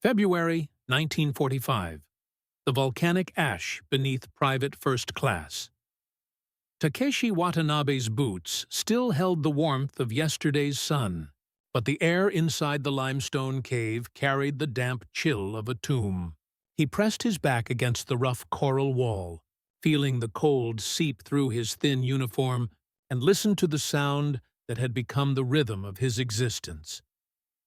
February 1945. The volcanic ash beneath private first class. Takeshi Watanabe's boots still held the warmth of yesterday's sun, but the air inside the limestone cave carried the damp chill of a tomb. He pressed his back against the rough coral wall, feeling the cold seep through his thin uniform, and listened to the sound that had become the rhythm of his existence.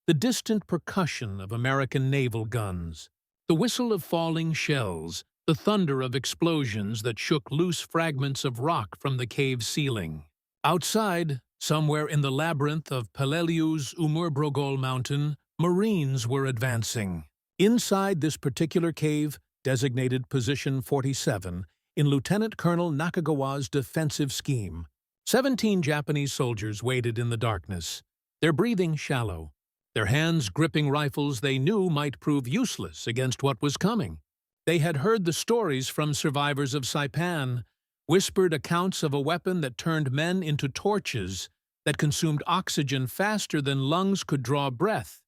The distant percussion of American naval guns, the whistle of falling shells, the thunder of explosions that shook loose fragments of rock from the cave ceiling. Outside, somewhere in the labyrinth of Peleliu's Umurbrogol mountain, Marines were advancing. Inside this particular cave, designated Position 47, in Lieutenant Colonel Nakagawa's defensive scheme, 17 Japanese soldiers waited in the darkness, their breathing shallow, their hands gripping rifles they knew might prove useless against what was coming. They had heard the stories from survivors of Saipan, whispered accounts of a weapon that turned men into torches, that consumed oxygen faster than lungs could draw breath,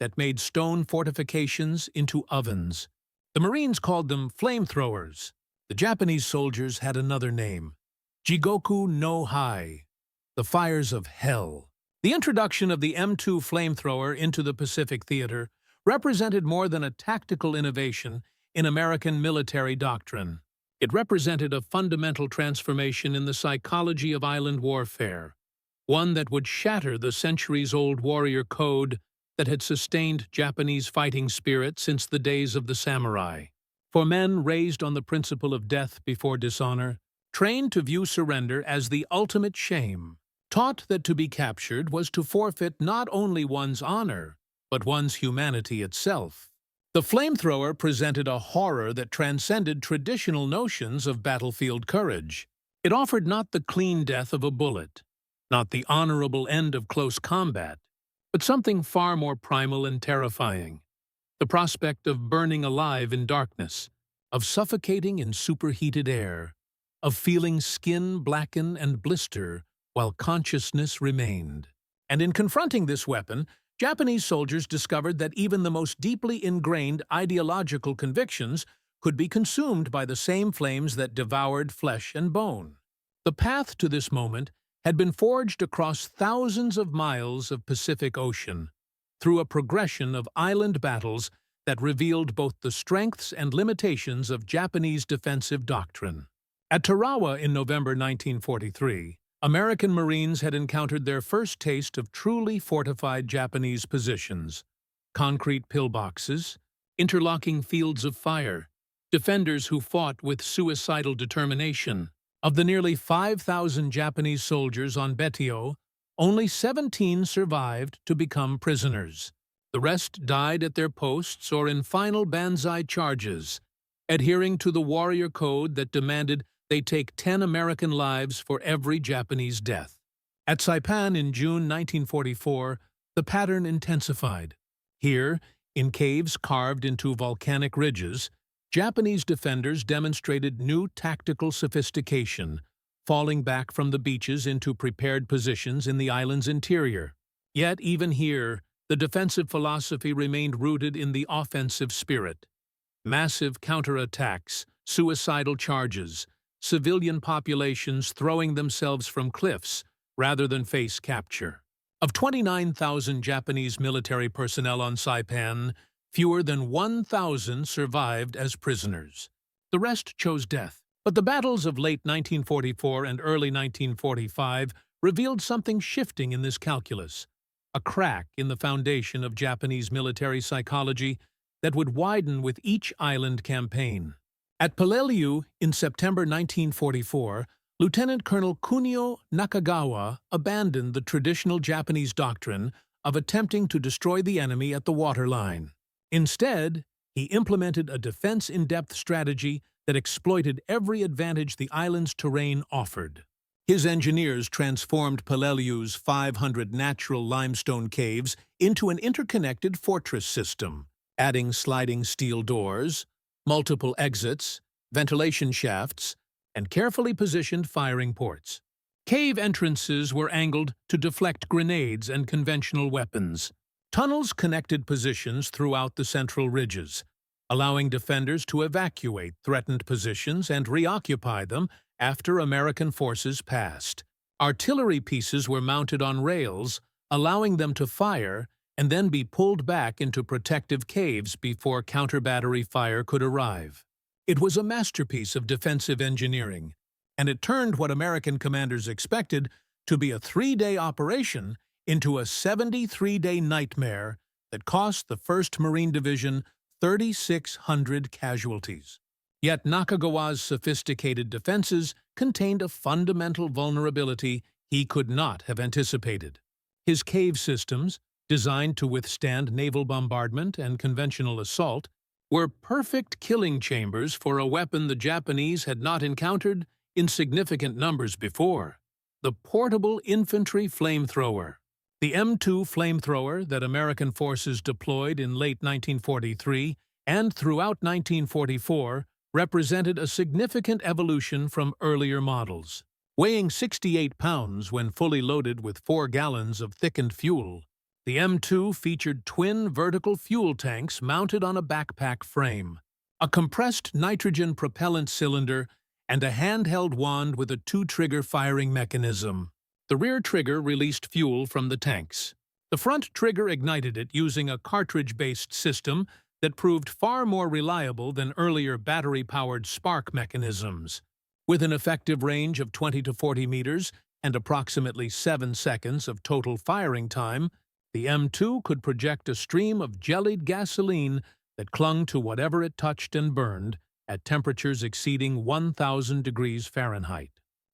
that made stone fortifications into ovens. The Marines called them flamethrowers. The Japanese soldiers had another name, Jigoku no Hai, the fires of hell. The introduction of the M2 flamethrower into the Pacific theater represented more than a tactical innovation in American military doctrine. It represented a fundamental transformation in the psychology of island warfare, one that would shatter the centuries-old warrior code that had sustained Japanese fighting spirit since the days of the samurai. For men raised on the principle of death before dishonor, trained to view surrender as the ultimate shame, taught that to be captured was to forfeit not only one's honor, but one's humanity itself. The flamethrower presented a horror that transcended traditional notions of battlefield courage. It offered not the clean death of a bullet, not the honorable end of close combat, but something far more primal and terrifying. The prospect of burning alive in darkness, of suffocating in superheated air, of feeling skin blacken and blister while consciousness remained. And in confronting this weapon, Japanese soldiers discovered that even the most deeply ingrained ideological convictions could be consumed by the same flames that devoured flesh and bone. The path to this moment had been forged across thousands of miles of Pacific Ocean, through a progression of island battles that revealed both the strengths and limitations of Japanese defensive doctrine. At Tarawa in November 1943, American Marines had encountered their first taste of truly fortified Japanese positions: concrete pillboxes, interlocking fields of fire, defenders who fought with suicidal determination. Of the nearly 5,000 Japanese soldiers on Betio, only 17 survived to become prisoners. The rest died at their posts or in final banzai charges, adhering to the warrior code that demanded they take 10 American lives for every Japanese death. At Saipan in June 1944, the pattern intensified. Here, in caves carved into volcanic ridges, Japanese defenders demonstrated new tactical sophistication, falling back from the beaches into prepared positions in the island's interior. Yet, even here, the defensive philosophy remained rooted in the offensive spirit. Massive counterattacks, suicidal charges, civilian populations throwing themselves from cliffs rather than face capture. Of 29,000 Japanese military personnel on Saipan, fewer than 1,000 survived as prisoners. The rest chose death. But the battles of late 1944 and early 1945 revealed something shifting in this calculus, a crack in the foundation of Japanese military psychology that would widen with each island campaign. At Peleliu in September 1944, Lieutenant Colonel Kunio Nakagawa abandoned the traditional Japanese doctrine of attempting to destroy the enemy at the waterline. Instead, he implemented a defense-in-depth strategy that exploited every advantage the island's terrain offered. His engineers transformed Peleliu's 500 natural limestone caves into an interconnected fortress system, adding sliding steel doors, multiple exits, ventilation shafts, and carefully positioned firing ports. Cave entrances were angled to deflect grenades and conventional weapons. Tunnels connected positions throughout the central ridges, allowing defenders to evacuate threatened positions and reoccupy them after American forces passed. Artillery pieces were mounted on rails, allowing them to fire and then be pulled back into protective caves before counter-battery fire could arrive. It was a masterpiece of defensive engineering, and it turned what American commanders expected to be a 3-day operation into a 73-day nightmare that cost the 1st Marine Division 3,600 casualties. Yet Nakagawa's sophisticated defenses contained a fundamental vulnerability he could not have anticipated. His cave systems, designed to withstand naval bombardment and conventional assault, were perfect killing chambers for a weapon the Japanese had not encountered in significant numbers before: the portable infantry flamethrower. The M2 flamethrower that American forces deployed in late 1943 and throughout 1944 represented a significant evolution from earlier models. Weighing 68 pounds when fully loaded with 4 gallons of thickened fuel, the M2 featured twin vertical fuel tanks mounted on a backpack frame, a compressed nitrogen propellant cylinder, and a handheld wand with a 2-trigger firing mechanism. The rear trigger released fuel from the tanks. The front trigger ignited it using a cartridge-based system that proved far more reliable than earlier battery-powered spark mechanisms. With an effective range of 20 to 40 meters and approximately 7 seconds of total firing time, the M2 could project a stream of jellied gasoline that clung to whatever it touched and burned at temperatures exceeding 1,000 degrees Fahrenheit.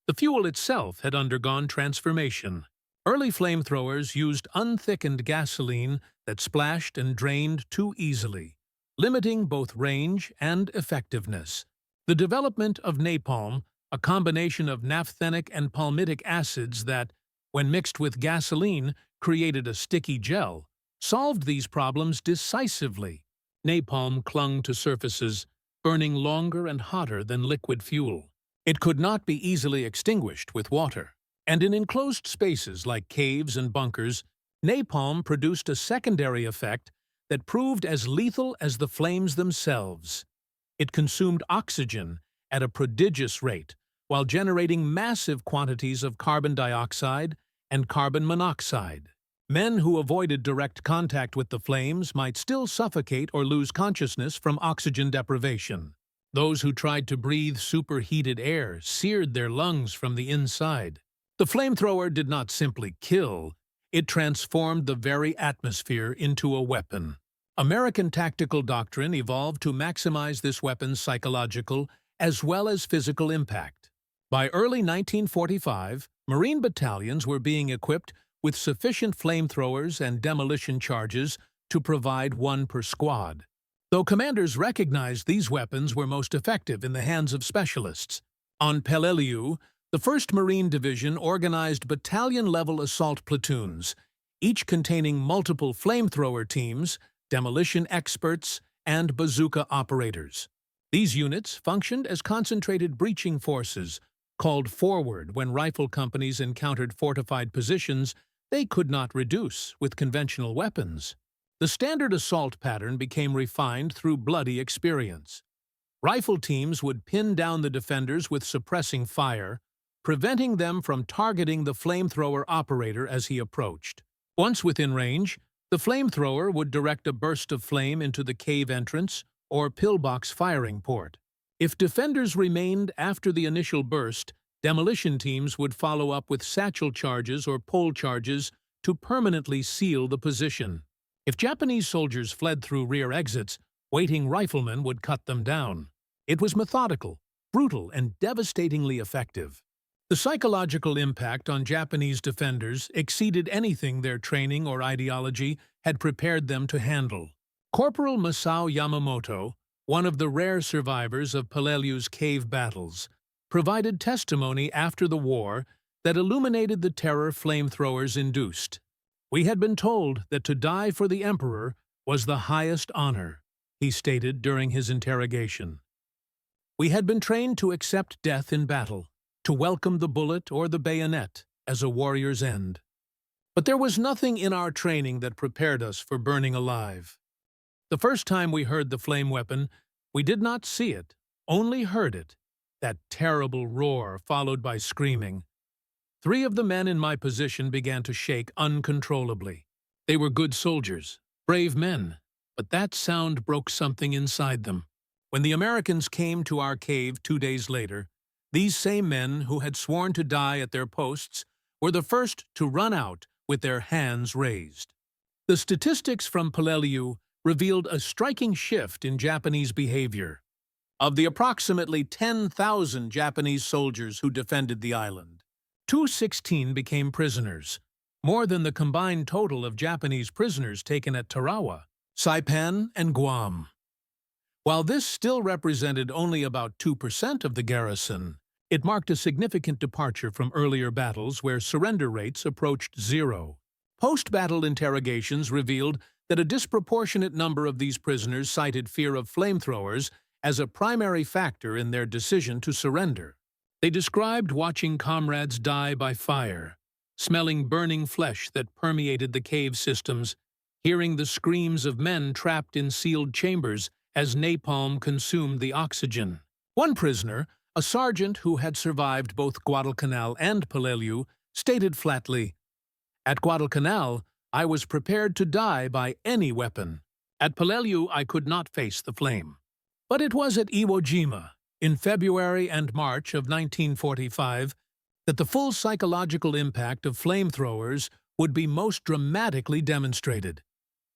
The fuel itself had undergone transformation. Early flamethrowers used unthickened gasoline that splashed and drained too easily, limiting both range and effectiveness. The development of napalm, a combination of naphthenic and palmitic acids that, when mixed with gasoline, created a sticky gel, solved these problems decisively. Napalm clung to surfaces, burning longer and hotter than liquid fuel. It could not be easily extinguished with water, and in enclosed spaces like caves and bunkers, napalm produced a secondary effect that proved as lethal as the flames themselves. It consumed oxygen at a prodigious rate, while generating massive quantities of carbon dioxide and carbon monoxide. Men who avoided direct contact with the flames might still suffocate or lose consciousness from oxygen deprivation. Those who tried to breathe superheated air seared their lungs from the inside. The flamethrower did not simply kill, it transformed the very atmosphere into a weapon. American tactical doctrine evolved to maximize this weapon's psychological as well as physical impact. By early 1945, Marine battalions were being equipped with sufficient flamethrowers and demolition charges to provide 1 per squad. Though commanders recognized these weapons were most effective in the hands of specialists. On Peleliu, the 1st Marine Division organized battalion-level assault platoons, each containing multiple flamethrower teams, demolition experts, and bazooka operators. These units functioned as concentrated breaching forces, called forward when rifle companies encountered fortified positions they could not reduce with conventional weapons. The standard assault pattern became refined through bloody experience. Rifle teams would pin down the defenders with suppressing fire, preventing them from targeting the flamethrower operator as he approached. Once within range, the flamethrower would direct a burst of flame into the cave entrance or pillbox firing port. If defenders remained after the initial burst, demolition teams would follow up with satchel charges or pole charges to permanently seal the position. If Japanese soldiers fled through rear exits, waiting riflemen would cut them down. It was methodical, brutal, and devastatingly effective. The psychological impact on Japanese defenders exceeded anything their training or ideology had prepared them to handle. Corporal Masao Yamamoto, one of the rare survivors of Peleliu's cave battles, provided testimony after the war that illuminated the terror flamethrowers induced. "We had been told that to die for the emperor was the highest honor," he stated during his interrogation. "We had been trained to accept death in battle, to welcome the bullet or the bayonet as a warrior's end. But there was nothing in our training that prepared us for burning alive. The first time we heard the flame weapon, we did not see it, only heard it, that terrible roar followed by screaming. 3 of the men in my position began to shake uncontrollably. They were good soldiers, brave men, but that sound broke something inside them. When the Americans came to our cave 2 days later, these same men who had sworn to die at their posts were the first to run out with their hands raised. The statistics from Peleliu revealed a striking shift in Japanese behavior. Of the approximately 10,000 Japanese soldiers who defended the island, 216 became prisoners, more than the combined total of Japanese prisoners taken at Tarawa, Saipan, and Guam. While this still represented only about 2% of the garrison, it marked a significant departure from earlier battles where surrender rates approached 0. Post-battle interrogations revealed that a disproportionate number of these prisoners cited fear of flamethrowers as a primary factor in their decision to surrender. They described watching comrades die by fire, smelling burning flesh that permeated the cave systems, hearing the screams of men trapped in sealed chambers as napalm consumed the oxygen. One prisoner, a sergeant who had survived both Guadalcanal and Peleliu, stated flatly, "At Guadalcanal, I was prepared to die by any weapon. At Peleliu, I could not face the flame." But it was at Iwo Jima, in February and March of 1945, that the full psychological impact of flamethrowers would be most dramatically demonstrated,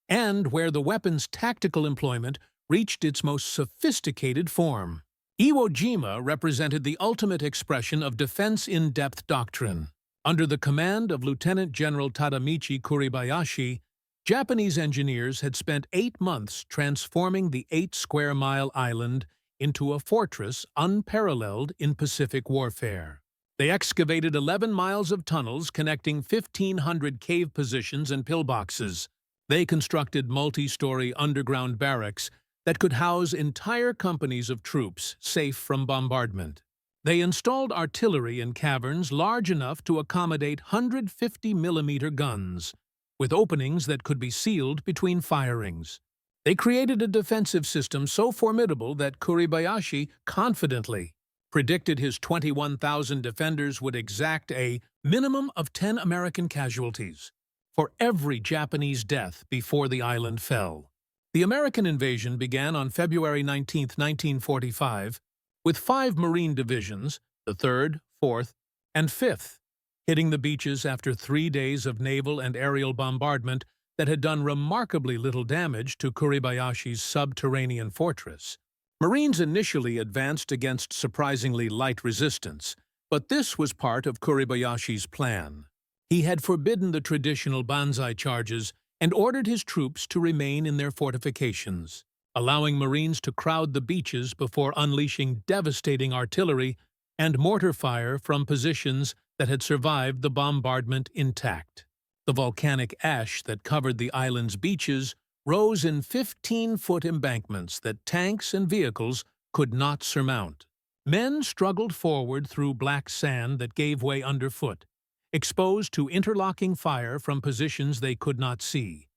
and where the weapon's tactical employment reached its most sophisticated form. Iwo Jima represented the ultimate expression of defense-in-depth doctrine. Under the command of Lieutenant General Tadamichi Kuribayashi, Japanese engineers had spent 8 months transforming the 8-square-mile island into a fortress unparalleled in Pacific warfare. They excavated 11 miles of tunnels connecting 1,500 cave positions and pillboxes. They constructed multi-story underground barracks that could house entire companies of troops safe from bombardment. They installed artillery in caverns large enough to accommodate 150-millimeter guns, with openings that could be sealed between firings. They created a defensive system so formidable that Kuribayashi confidently predicted his 21,000 defenders would exact a minimum of 10 American casualties for every Japanese death before the island fell. The American invasion began on February 19, 1945, with 5 Marine divisions, the 3rd, 4th, and 5th, hitting the beaches after 3 days of naval and aerial bombardment that had done remarkably little damage to Kuribayashi's subterranean fortress. Marines initially advanced against surprisingly light resistance, but this was part of Kuribayashi's plan. He had forbidden the traditional banzai charges and ordered his troops to remain in their fortifications, allowing Marines to crowd the beaches before unleashing devastating artillery and mortar fire from positions that had survived the bombardment intact. The volcanic ash that covered the island's beaches rose in 15-foot embankments that tanks and vehicles could not surmount. Men struggled forward through black sand that gave way underfoot, exposed to interlocking fire from positions they could not see,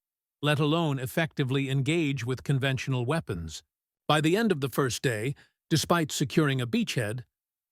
let alone effectively engage with conventional weapons. By the end of the first day, despite securing a beachhead,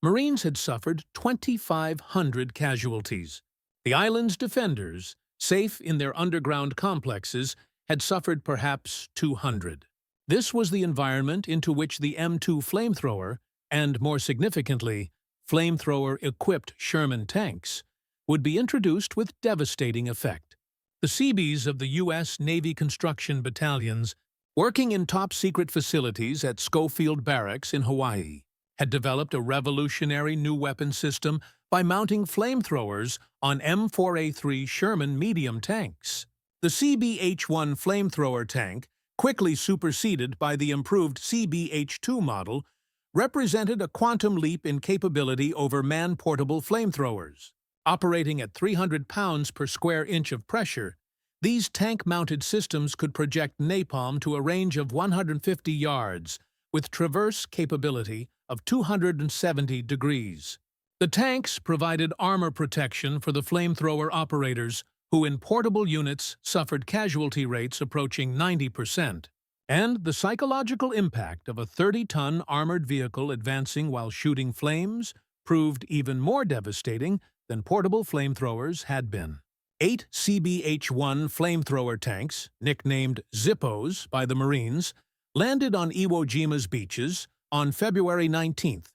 Marines had suffered 2,500 casualties. The island's defenders, safe in their underground complexes, had suffered perhaps 200. This was the environment into which the M2 flamethrower, and more significantly, flamethrower-equipped Sherman tanks, would be introduced with devastating effect. The Seabees of the U.S. Navy construction battalions, working in top-secret facilities at Schofield Barracks in Hawaii, had developed a revolutionary new weapon system by mounting flamethrowers on M4A3 Sherman medium tanks. The CBH-1 flamethrower tank, quickly superseded by the improved CBH-2 model, represented a quantum leap in capability over man-portable flamethrowers. Operating at 300 pounds per square inch of pressure, these tank-mounted systems could project napalm to a range of 150 yards, with traverse capability of 270 degrees. The tanks provided armor protection for the flamethrower operators, who in portable units suffered casualty rates approaching 90%, and the psychological impact of a 30-ton armored vehicle advancing while shooting flames proved even more devastating than portable flamethrowers had been. 8 CBH-1 flamethrower tanks, nicknamed Zippos by the Marines, landed on Iwo Jima's beaches on February 19th,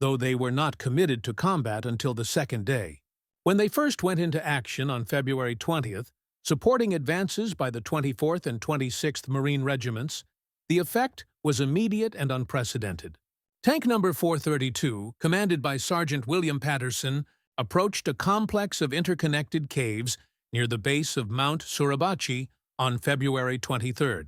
though they were not committed to combat until the second day. When they first went into action on February 20th, supporting advances by the 24th and 26th Marine Regiments, the effect was immediate and unprecedented. Tank number 432, commanded by Sergeant William Patterson, approached a complex of interconnected caves near the base of Mount Suribachi on February 23rd.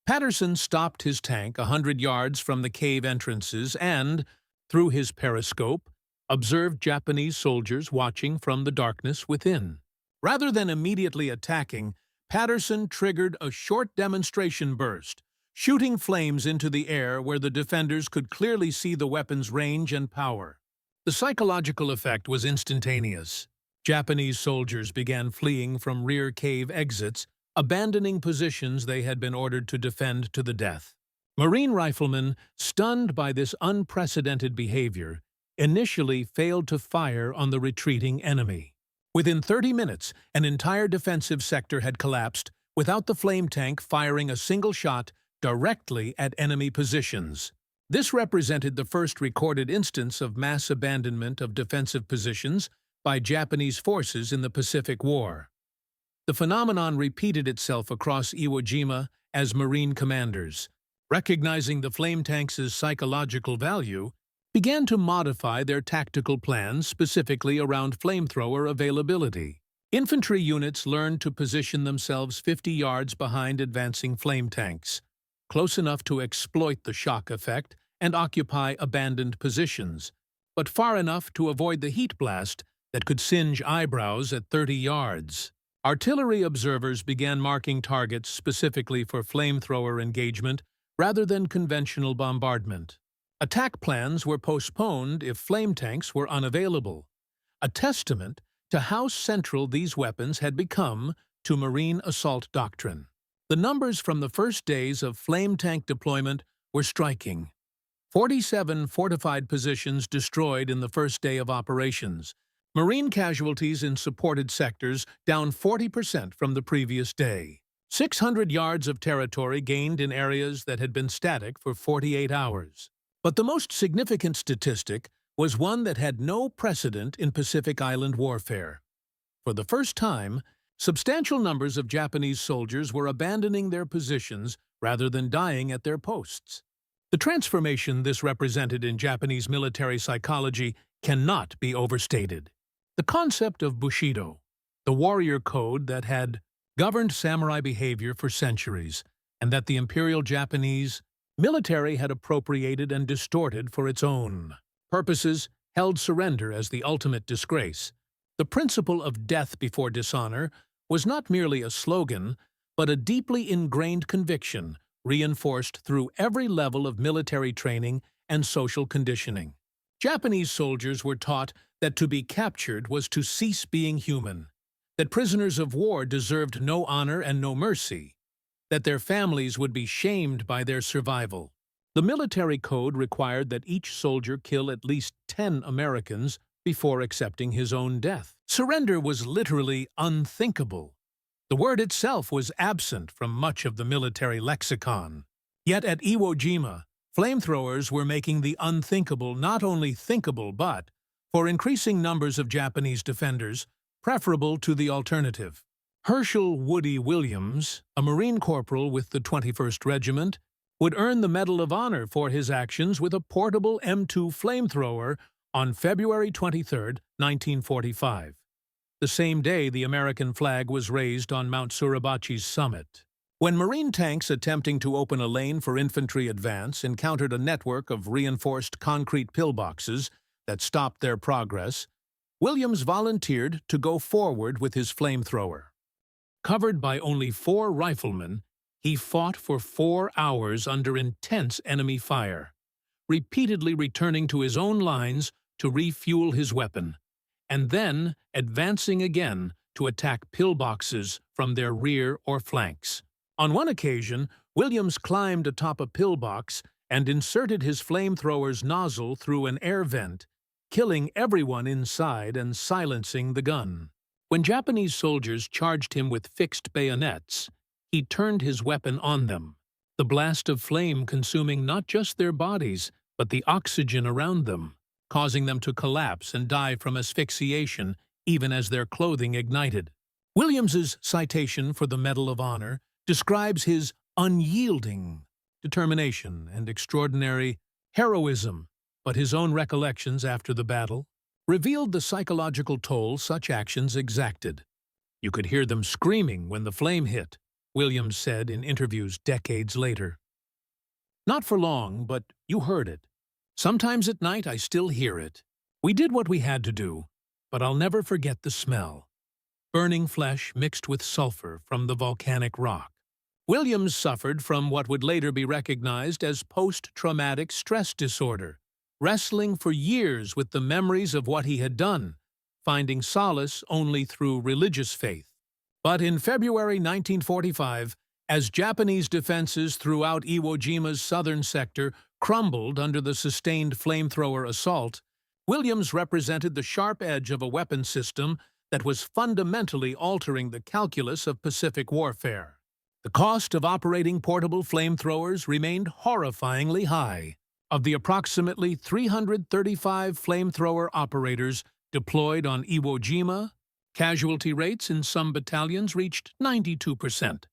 Patterson stopped his tank 100 yards from the cave entrances and, through his periscope, observed Japanese soldiers watching from the darkness within. Rather than immediately attacking, Patterson triggered a short demonstration burst, shooting flames into the air where the defenders could clearly see the weapon's range and power. The psychological effect was instantaneous. Japanese soldiers began fleeing from rear cave exits, abandoning positions they had been ordered to defend to the death. Marine riflemen, stunned by this unprecedented behavior, initially failed to fire on the retreating enemy. Within 30 minutes, an entire defensive sector had collapsed without the flame tank firing a single shot directly at enemy positions. This represented the first recorded instance of mass abandonment of defensive positions by Japanese forces in the Pacific War. The phenomenon repeated itself across Iwo Jima as Marine commanders, recognizing the flame tanks' psychological value, began to modify their tactical plans specifically around flamethrower availability. Infantry units learned to position themselves 50 yards behind advancing flame tanks, close enough to exploit the shock effect and occupy abandoned positions, but far enough to avoid the heat blast that could singe eyebrows at 30 yards. Artillery observers began marking targets specifically for flamethrower engagement rather than conventional bombardment. Attack plans were postponed if flame tanks were unavailable, a testament to how central these weapons had become to Marine assault doctrine. The numbers from the first days of flame tank deployment were striking. 47 fortified positions destroyed in the first day of operations. Marine casualties in supported sectors down 40% from the previous day. 600 yards of territory gained in areas that had been static for 48 hours. But the most significant statistic was one that had no precedent in Pacific Island warfare. For the first time, substantial numbers of Japanese soldiers were abandoning their positions rather than dying at their posts. The transformation this represented in Japanese military psychology cannot be overstated. The concept of Bushido, the warrior code that had governed samurai behavior for centuries, and that the Imperial Japanese military had appropriated and distorted for its own purposes, held surrender as the ultimate disgrace. The principle of death before dishonor was not merely a slogan, but a deeply ingrained conviction reinforced through every level of military training and social conditioning. Japanese soldiers were taught that to be captured was to cease being human, that prisoners of war deserved no honor and no mercy, that their families would be shamed by their survival. The military code required that each soldier kill at least 10 Americans before accepting his own death. Surrender was literally unthinkable. The word itself was absent from much of the military lexicon. Yet at Iwo Jima, flamethrowers were making the unthinkable not only thinkable but, for increasing numbers of Japanese defenders, preferable to the alternative. Herschel Woody Williams, a Marine corporal with the 21st Regiment, would earn the Medal of Honor for his actions with a portable M2 flamethrower on February 23, 1945. The same day, the American flag was raised on Mount Suribachi's summit. When Marine tanks attempting to open a lane for infantry advance encountered a network of reinforced concrete pillboxes that stopped their progress, Williams volunteered to go forward with his flamethrower. Covered by only 4 riflemen, he fought for 4 hours under intense enemy fire, repeatedly returning to his own lines to refuel his weapon, and then advancing again to attack pillboxes from their rear or flanks. On one occasion, Williams climbed atop a pillbox and inserted his flamethrower's nozzle through an air vent, killing everyone inside and silencing the gun. When Japanese soldiers charged him with fixed bayonets, he turned his weapon on them, the blast of flame consuming not just their bodies, but the oxygen around them, causing them to collapse and die from asphyxiation even as their clothing ignited. Williams's citation for the Medal of Honor describes his unyielding determination and extraordinary heroism, but his own recollections after the battle revealed the psychological toll such actions exacted. "You could hear them screaming when the flame hit," Williams said in interviews decades later. "Not for long, but you heard it. Sometimes at night I still hear it. We did what we had to do, but I'll never forget the smell. Burning flesh mixed with sulfur from the volcanic rock." Williams suffered from what would later be recognized as post-traumatic stress disorder, wrestling for years with the memories of what he had done, finding solace only through religious faith. But in February 1945, as Japanese defenses throughout Iwo Jima's southern sector crumbled under the sustained flamethrower assault, Williams represented the sharp edge of a weapon system that was fundamentally altering the calculus of Pacific warfare. The cost of operating portable flamethrowers remained horrifyingly high. Of the approximately 335 flamethrower operators deployed on Iwo Jima, casualty rates in some battalions reached 92%,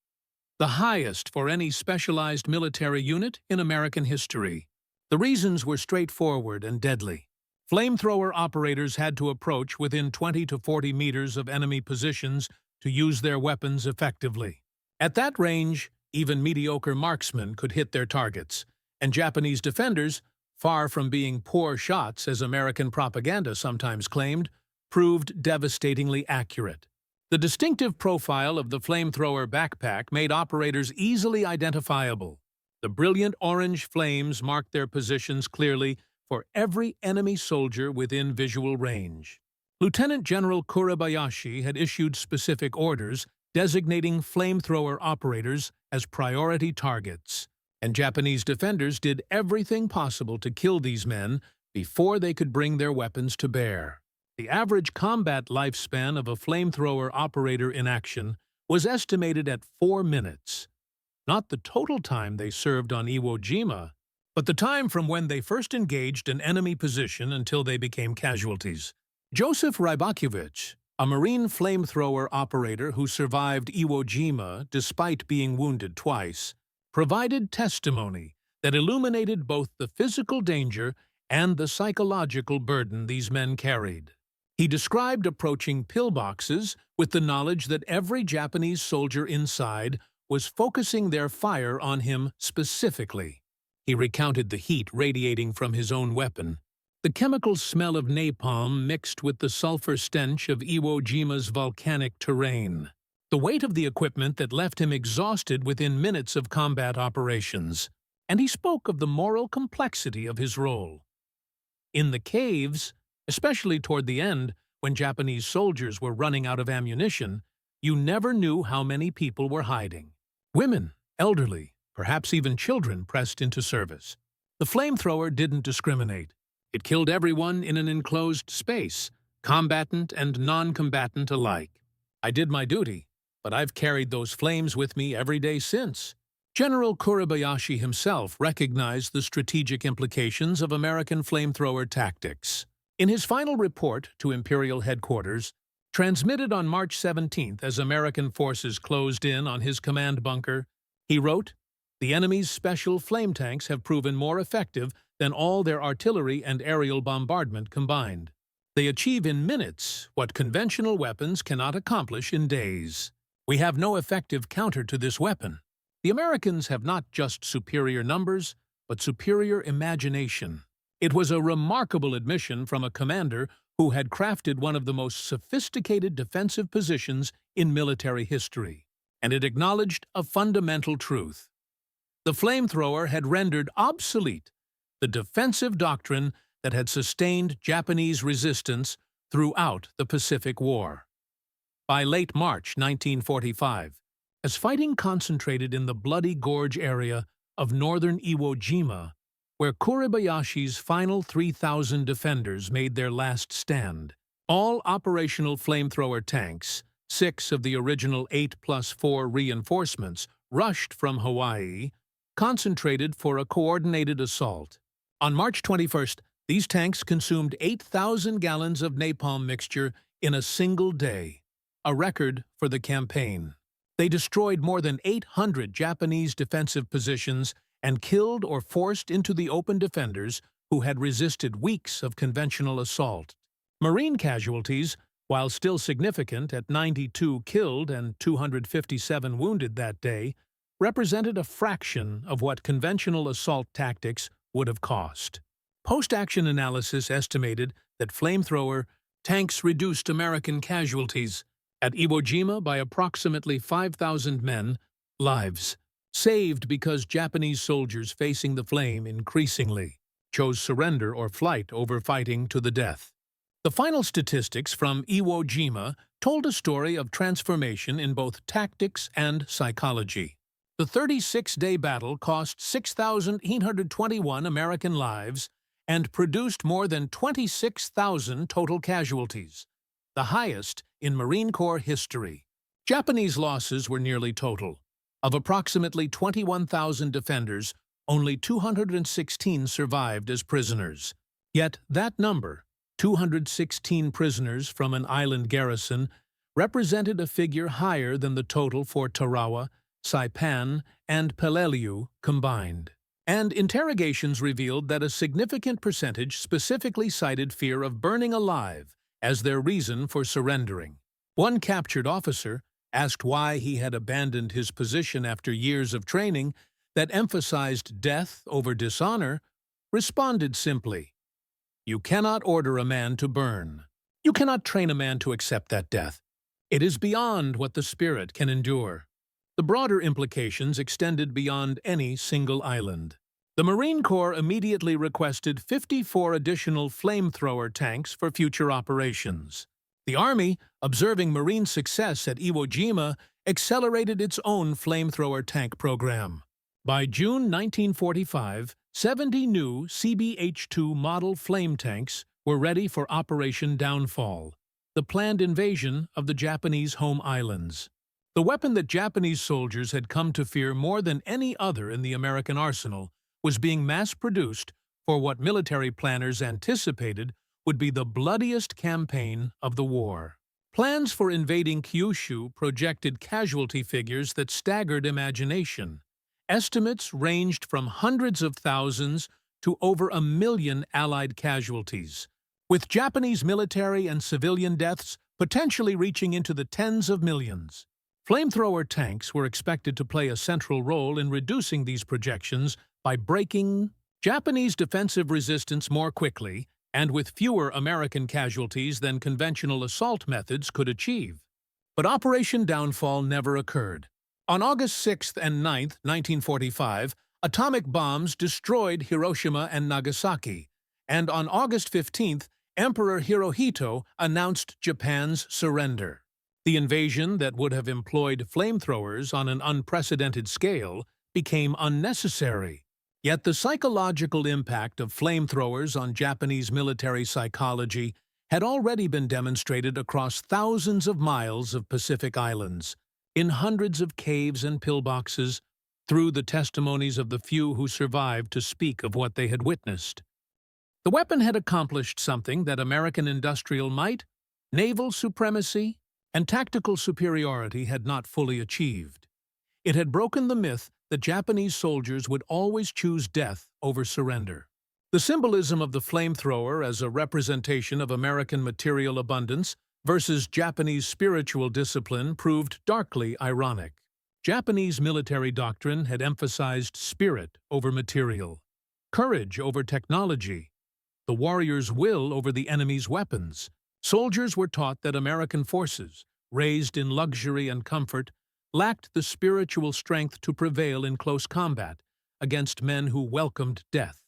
the highest for any specialized military unit in American history. The reasons were straightforward and deadly. Flamethrower operators had to approach within 20 to 40 meters of enemy positions to use their weapons effectively. At that range, even mediocre marksmen could hit their targets, and Japanese defenders, far from being poor shots as American propaganda sometimes claimed, proved devastatingly accurate. The distinctive profile of the flamethrower backpack made operators easily identifiable. The brilliant orange flames marked their positions clearly for every enemy soldier within visual range. Lieutenant General Kurabayashi had issued specific orders designating flamethrower operators as priority targets, and Japanese defenders did everything possible to kill these men before they could bring their weapons to bear. The average combat lifespan of a flamethrower operator in action was estimated at 4 minutes. Not the total time they served on Iwo Jima, but the time from when they first engaged an enemy position until they became casualties. Joseph Rybakiewicz, a Marine flamethrower operator who survived Iwo Jima despite being wounded twice, provided testimony that illuminated both the physical danger and the psychological burden these men carried. He described approaching pillboxes with the knowledge that every Japanese soldier inside was focusing their fire on him specifically. He recounted the heat radiating from his own weapon, the chemical smell of napalm mixed with the sulfur stench of Iwo Jima's volcanic terrain, the weight of the equipment that left him exhausted within minutes of combat operations, and he spoke of the moral complexity of his role. In the caves, especially toward the end, when Japanese soldiers were running out of ammunition, you never knew how many people were hiding. Women, elderly, perhaps even children pressed into service. The flamethrower didn't discriminate. It killed everyone in an enclosed space, combatant and non-combatant alike. I did my duty, but I've carried those flames with me every day since. General Kurabayashi himself recognized the strategic implications of American flamethrower tactics. In his final report to Imperial headquarters, transmitted on March 17th as American forces closed in on his command bunker, he wrote, "The enemy's special flame tanks have proven more effective than all their artillery and aerial bombardment combined. They achieve in minutes what conventional weapons cannot accomplish in days. We have no effective counter to this weapon. The Americans have not just superior numbers, but superior imagination." It was a remarkable admission from a commander who had crafted one of the most sophisticated defensive positions in military history, and it acknowledged a fundamental truth. The flamethrower had rendered obsolete the defensive doctrine that had sustained Japanese resistance throughout the Pacific War. by late March 1945, as fighting concentrated in the Bloody Gorge area of northern Iwo Jima, where Kuribayashi's final 3,000 defenders made their last stand. All operational flamethrower tanks, 6 of the original 8+4 reinforcements, rushed from Hawaii, concentrated for a coordinated assault. On March 21st, these tanks consumed 8,000 gallons of napalm mixture in a single day, a record for the campaign. They destroyed more than 800 Japanese defensive positions and killed or forced into the open defenders who had resisted weeks of conventional assault. Marine casualties, while still significant at 92 killed and 257 wounded that day, represented a fraction of what conventional assault tactics would have cost. Post-action analysis estimated that flamethrower tanks reduced American casualties at Iwo Jima by approximately 5,000 men, lives saved because Japanese soldiers facing the flame increasingly chose surrender or flight over fighting to the death. The final statistics from Iwo Jima told a story of transformation in both tactics and psychology. The 36-day battle cost 6,821 American lives and produced more than 26,000 total casualties, the highest in Marine Corps history. Japanese losses were nearly total. Of approximately 21,000 defenders, only 216 survived as prisoners. Yet that number, 216 prisoners from an island garrison, represented a figure higher than the total for Tarawa, Saipan, and Peleliu combined. And interrogations revealed that a significant percentage specifically cited fear of burning alive as their reason for surrendering. One captured officer, asked why he had abandoned his position after years of training that emphasized death over dishonor, responded simply, "You cannot order a man to burn. You cannot train a man to accept that death. It is beyond what the spirit can endure." The broader implications extended beyond any single island. The Marine Corps immediately requested 54 additional flamethrower tanks for future operations. The Army, observing Marine success at Iwo Jima, accelerated its own flamethrower tank program. By June 1945, 70 new CBH-2 model flame tanks were ready for Operation Downfall, the planned invasion of the Japanese home islands. The weapon that Japanese soldiers had come to fear more than any other in the American arsenal was being mass-produced for what military planners anticipated would be the bloodiest campaign of the war. Plans for invading Kyushu projected casualty figures that staggered imagination. Estimates ranged from hundreds of thousands to over 1 million Allied casualties, with Japanese military and civilian deaths potentially reaching into the tens of millions. Flamethrower tanks were expected to play a central role in reducing these projections by breaking Japanese defensive resistance more quickly and with fewer American casualties than conventional assault methods could achieve. But Operation Downfall never occurred. On August 6th and 9th, 1945, atomic bombs destroyed Hiroshima and Nagasaki, and on August 15th, Emperor Hirohito announced Japan's surrender. The invasion that would have employed flamethrowers on an unprecedented scale became unnecessary. Yet the psychological impact of flamethrowers on Japanese military psychology had already been demonstrated across thousands of miles of Pacific islands, in hundreds of caves and pillboxes, through the testimonies of the few who survived to speak of what they had witnessed. The weapon had accomplished something that American industrial might, naval supremacy, and tactical superiority had not fully achieved. It had broken the myth that Japanese soldiers would always choose death over surrender. The symbolism of the flamethrower as a representation of American material abundance versus Japanese spiritual discipline proved darkly ironic. Japanese military doctrine had emphasized spirit over material, courage over technology, the warrior's will over the enemy's weapons. Soldiers were taught that American forces, raised in luxury and comfort, lacked the spiritual strength to prevail in close combat against men who welcomed death.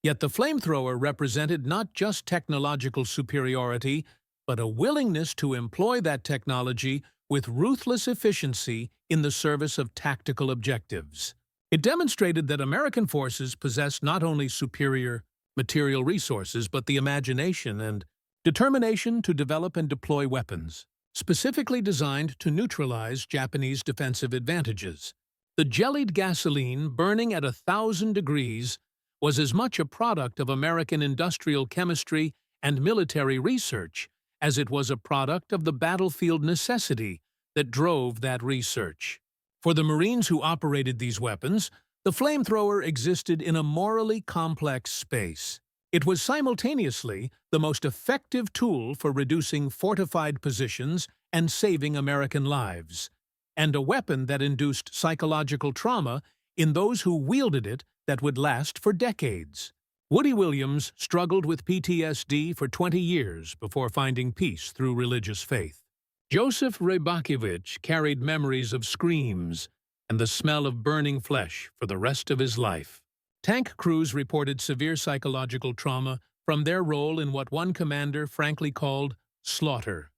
Yet the flamethrower represented not just technological superiority, but a willingness to employ that technology with ruthless efficiency in the service of tactical objectives. It demonstrated that American forces possessed not only superior material resources, but the imagination and determination to develop and deploy weapons, specifically designed to neutralize Japanese defensive advantages. The jellied gasoline, burning at 1,000 degrees, was as much a product of American industrial chemistry and military research as it was a product of the battlefield necessity that drove that research. For the Marines who operated these weapons, the flamethrower existed in a morally complex space. It was simultaneously the most effective tool for reducing fortified positions and saving American lives, and a weapon that induced psychological trauma in those who wielded it that would last for decades. Woody Williams struggled with PTSD for 20 years before finding peace through religious faith. Joseph Rybakiewicz carried memories of screams and the smell of burning flesh for the rest of his life. Tank crews reported severe psychological trauma from their role in what one commander frankly called slaughter.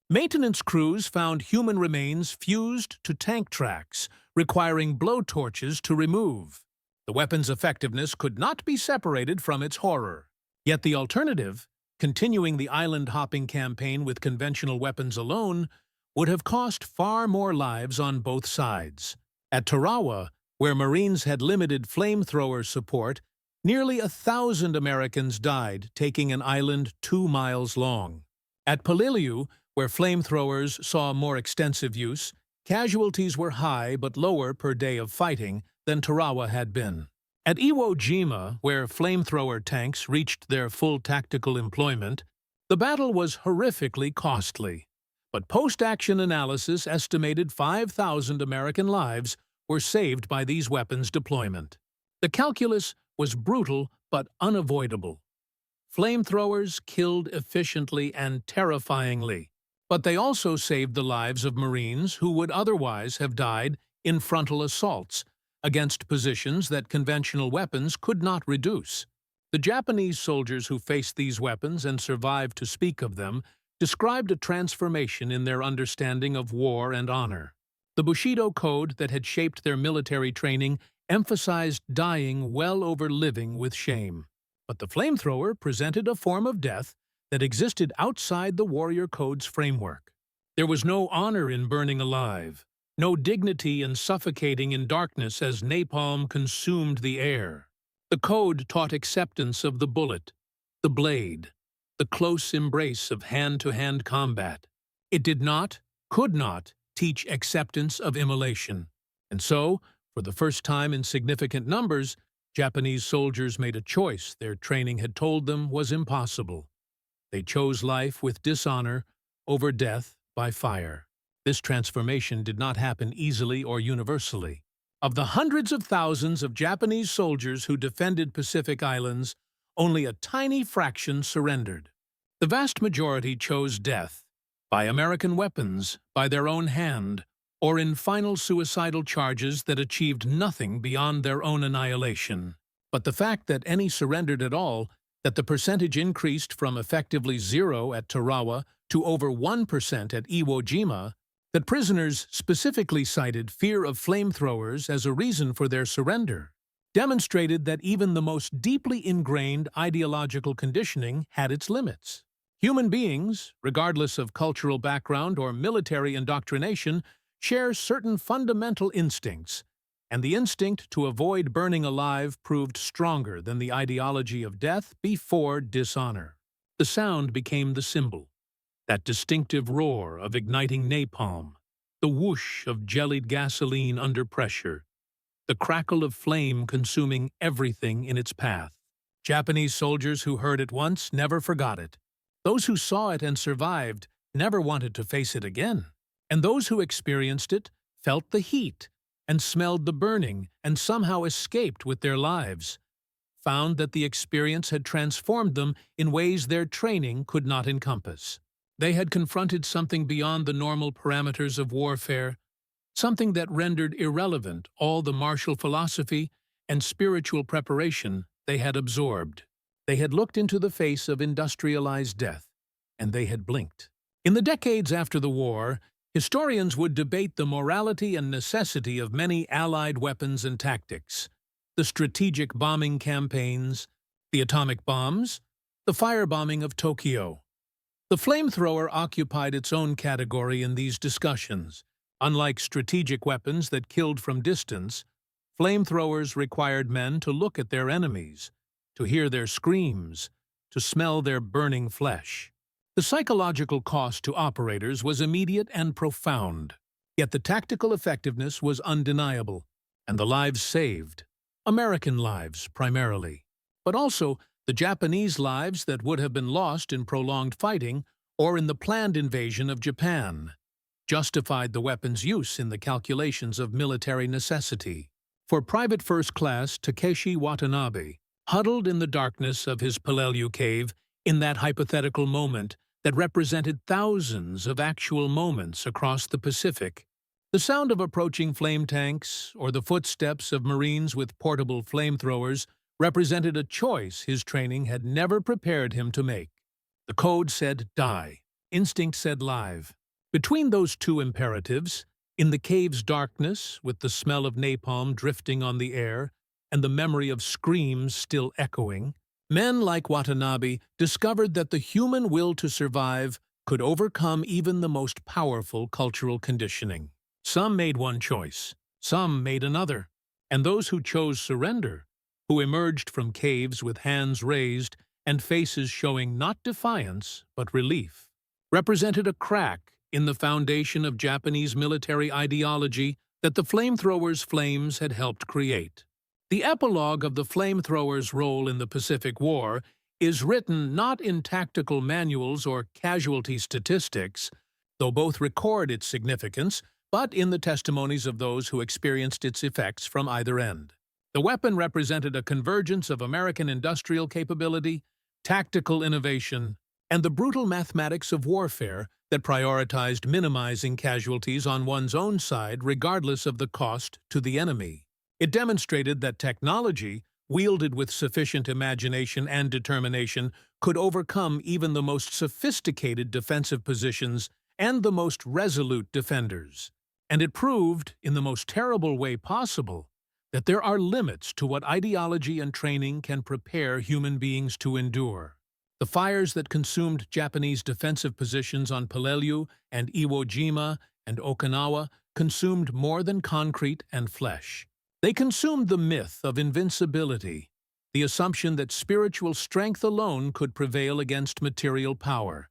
Maintenance crews found human remains fused to tank tracks, requiring blowtorches to remove. The weapon's effectiveness could not be separated from its horror. Yet the alternative, continuing the island-hopping campaign with conventional weapons alone, would have cost far more lives on both sides. At Tarawa, where Marines had limited flamethrower support, nearly 1,000 Americans died taking an island 2 miles long. At Peleliu, where flamethrowers saw more extensive use, casualties were high but lower per day of fighting than Tarawa had been. At Iwo Jima, where flamethrower tanks reached their full tactical employment, the battle was horrifically costly. But post-action analysis estimated 5,000 American lives were saved by these weapons' deployment. The calculus was brutal but unavoidable. Flamethrowers killed efficiently and terrifyingly, but they also saved the lives of Marines who would otherwise have died in frontal assaults against positions that conventional weapons could not reduce. The Japanese soldiers who faced these weapons and survived to speak of them described a transformation in their understanding of war and honor. The Bushido code that had shaped their military training emphasized dying well over living with shame. But the flamethrower presented a form of death that existed outside the warrior code's framework. There was no honor in burning alive, no dignity in suffocating in darkness as napalm consumed the air. The code taught acceptance of the bullet, the blade, the close embrace of hand-to-hand combat. It did not, could not, teach acceptance of immolation. And so, for the first time in significant numbers, Japanese soldiers made a choice their training had told them was impossible. They chose life with dishonor over death by fire. This transformation did not happen easily or universally. Of the hundreds of thousands of Japanese soldiers who defended Pacific Islands, only a tiny fraction surrendered. The vast majority chose death, by American weapons, by their own hand, or in final suicidal charges that achieved nothing beyond their own annihilation. But the fact that any surrendered at all, that the percentage increased from effectively 0 at Tarawa to over 1% at Iwo Jima, that prisoners specifically cited fear of flamethrowers as a reason for their surrender, demonstrated that even the most deeply ingrained ideological conditioning had its limits. Human beings, regardless of cultural background or military indoctrination, share certain fundamental instincts, and the instinct to avoid burning alive proved stronger than the ideology of death before dishonor. The sound became the symbol, that distinctive roar of igniting napalm, the whoosh of jellied gasoline under pressure, the crackle of flame consuming everything in its path. Japanese soldiers who heard it once never forgot it. Those who saw it and survived never wanted to face it again. And those who experienced it felt the heat and smelled the burning and somehow escaped with their lives, found that the experience had transformed them in ways their training could not encompass. They had confronted something beyond the normal parameters of warfare, something that rendered irrelevant all the martial philosophy and spiritual preparation they had absorbed. They had looked into the face of industrialized death, and they had blinked. In the decades after the war, historians would debate the morality and necessity of many Allied weapons and tactics: the strategic bombing campaigns, the atomic bombs, the firebombing of Tokyo. The flamethrower occupied its own category in these discussions. Unlike strategic weapons that killed from distance, flamethrowers required men to look at their enemies, to hear their screams, to smell their burning flesh. The psychological cost to operators was immediate and profound, yet the tactical effectiveness was undeniable, and the lives saved, American lives primarily, but also the Japanese lives that would have been lost in prolonged fighting or in the planned invasion of Japan, justified the weapon's use in the calculations of military necessity. For Private First Class Takeshi Watanabe, huddled in the darkness of his Peleliu cave in that hypothetical moment that represented thousands of actual moments across the Pacific, the sound of approaching flame tanks or the footsteps of Marines with portable flamethrowers represented a choice his training had never prepared him to make. The code said die. Instinct said live. Between those two imperatives, in the cave's darkness, with the smell of napalm drifting on the air and the memory of screams still echoing, men like Watanabe discovered that the human will to survive could overcome even the most powerful cultural conditioning. Some made one choice, some made another, and those who chose surrender, who emerged from caves with hands raised and faces showing not defiance but relief, represented a crack in the foundation of Japanese military ideology that the flamethrowers' flames had helped create. The epilogue of the flamethrowers' role in the Pacific War is written not in tactical manuals or casualty statistics, though both record its significance, but in the testimonies of those who experienced its effects from either end. The weapon represented a convergence of American industrial capability, tactical innovation, and the brutal mathematics of warfare that prioritized minimizing casualties on one's own side regardless of the cost to the enemy. It demonstrated that technology, wielded with sufficient imagination and determination, could overcome even the most sophisticated defensive positions and the most resolute defenders. And it proved, in the most terrible way possible, that there are limits to what ideology and training can prepare human beings to endure. The fires that consumed Japanese defensive positions on Peleliu and Iwo Jima and Okinawa consumed more than concrete and flesh. They consumed the myth of invincibility, the assumption that spiritual strength alone could prevail against material power,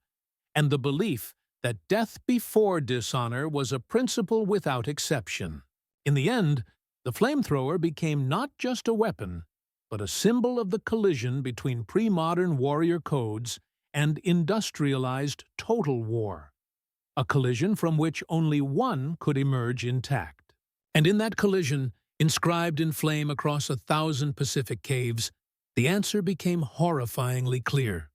and the belief that death before dishonor was a principle without exception. In the end, the flamethrower became not just a weapon, but a symbol of the collision between pre-modern warrior codes and industrialized total war, a collision from which only one could emerge intact. And in that collision, inscribed in flame across 1,000 Pacific caves, the answer became horrifyingly clear.